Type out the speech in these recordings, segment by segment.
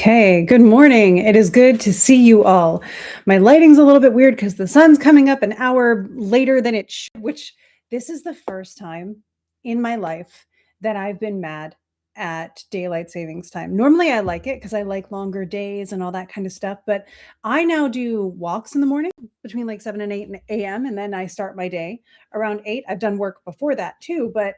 Okay, good morning. It is good to see you all. My lighting's a little bit weird because the sun's coming up an hour later than it should, which this is the first time in my life that I've been mad at daylight savings time. Normally I like it because I like longer days and all that kind of stuff, but I now do walks in the morning between like 7 and 8 a.m. and then I start my day around 8. I've done work before that too, but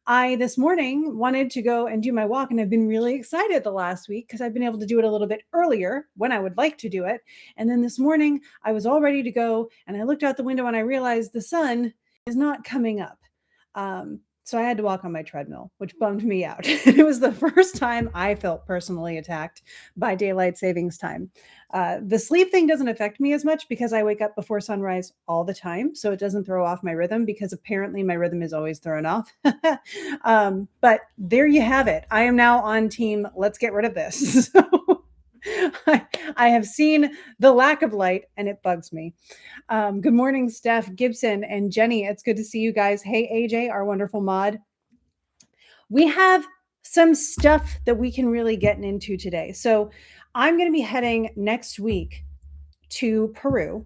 I this morning wanted to go and do my walk, and I've been really excited the last week because I've been able to do it a little bit earlier when I would like to do it. And then this morning, I was all ready to go, and I looked out the window and I realized the sun is not coming up. So I had to walk on my treadmill, which bummed me out. It was the first time I felt personally attacked by daylight savings time. The sleep thing doesn't affect me as much because I wake up before sunrise all the time. So it doesn't throw off my rhythm because apparently my rhythm is always thrown off. But there you have it. I am now on team, let's get rid of this. I have seen the lack of light and it bugs me. Good morning, Steph, Gibson, and Jenny. It's good to see you guys. Hey, AJ, our wonderful mod. We have some stuff that we can really get into today. So I'm going to be heading next week to Peru,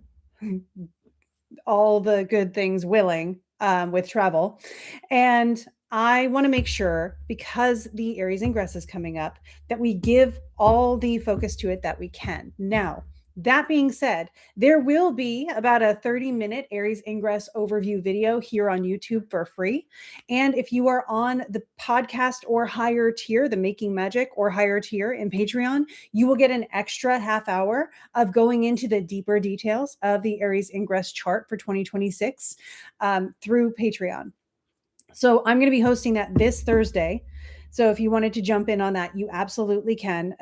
all the good things willing with travel. And I want to make sure, because the Aries Ingress is coming up, that we give all the focus to it that we can. Now, that being said, there will be about a 30-minute Aries Ingress overview video here on YouTube for free. And if you are on the podcast or higher tier, the Making Magic or higher tier in Patreon, you will get an extra half hour of going into the deeper details of the Aries Ingress chart for 2026 through Patreon. So I'm going to be hosting that this Thursday. So if you wanted to jump in on that, you absolutely can.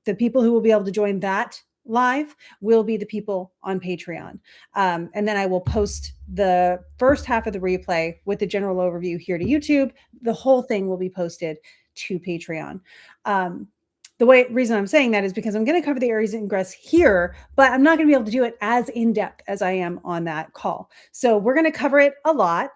The people who will be able to join that live will be the people on Patreon. And then I will post the first half of the replay with the general overview here to YouTube. The whole thing will be posted to Patreon. The reason I'm saying that is because I'm going to cover the Aries Ingress here, but I'm not going to be able to do it as in depth as I am on that call. So we're going to cover it a lot.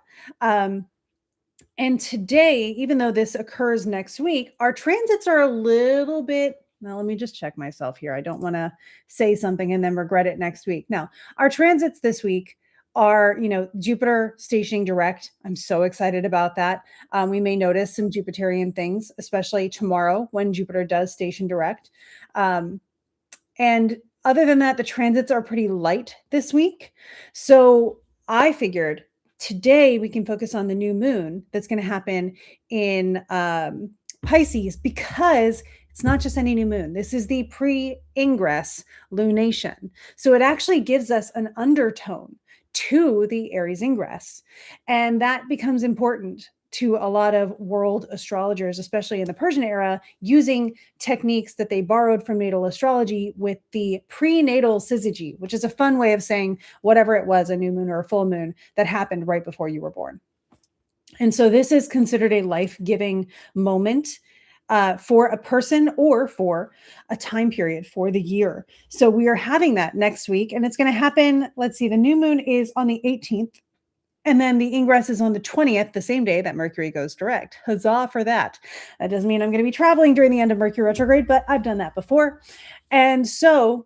And today, even though this occurs next week, our transits are a little bit, now let me just check myself here. I don't want to say something and then regret it next week. Now, our transits this week are, Jupiter stationing direct. I'm so excited about that. We may notice some Jupiterian things, especially tomorrow when Jupiter does station direct. And other than that, the transits are pretty light this week. So I figured today we can focus on the new moon that's going to happen in Pisces, because it's not just any new moon. This is the pre-ingress lunation. So it actually gives us an undertone to the Aries ingress. And that becomes important to a lot of world astrologers, especially in the Persian era, using techniques that they borrowed from natal astrology with the prenatal syzygy, which is a fun way of saying whatever it was, a new moon or a full moon that happened right before you were born. And so this is considered a life-giving moment for a person or for a time period for the year. So we are having that next week, and it's going to happen. Let's see, the new moon is on the 18th. And then the ingress is on the 20th, the same day that Mercury goes direct. Huzzah for that. That doesn't mean I'm going to be traveling during the end of Mercury retrograde, but I've done that before. And so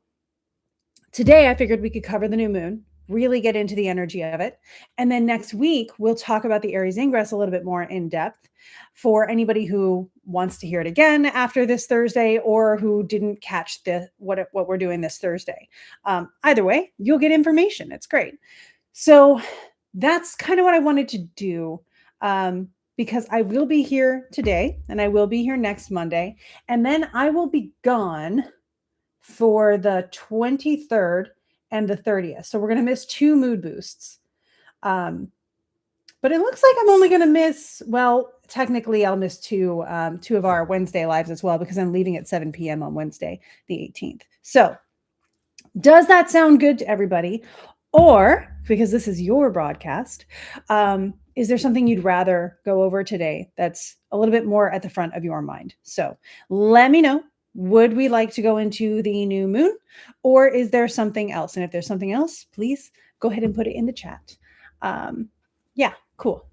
today I figured we could cover the new moon, really get into the energy of it. And then next week, we'll talk about the Aries ingress a little bit more in depth for anybody who wants to hear it again after this Thursday, or who didn't catch what we're doing this Thursday. Either way, you'll get information. It's great. So that's kind of what I wanted to do, because I will be here today and I will be here next Monday. And then I will be gone for the 23rd and the 30th. So we're going to miss 2 mood boosts. But it looks like I'm only going to miss, well, technically I'll miss 2 of our Wednesday lives as well, because I'm leaving at 7 p.m. on Wednesday, the 18th. So does that sound good to everybody? Or, because this is your broadcast, is there something you'd rather go over today that's a little bit more at the front of your mind? So let me know. Would we like to go into the new moon, or is there something else? And if there's something else, please go ahead and put it in the chat. Yeah, cool.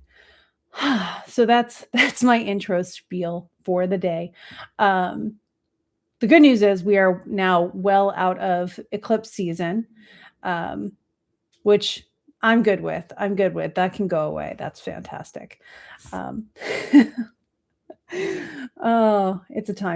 So that's my intro spiel for the day. The the good news is we are now well out of eclipse season, which I'm good with. That can go away. That's fantastic. Um, oh, it's a time.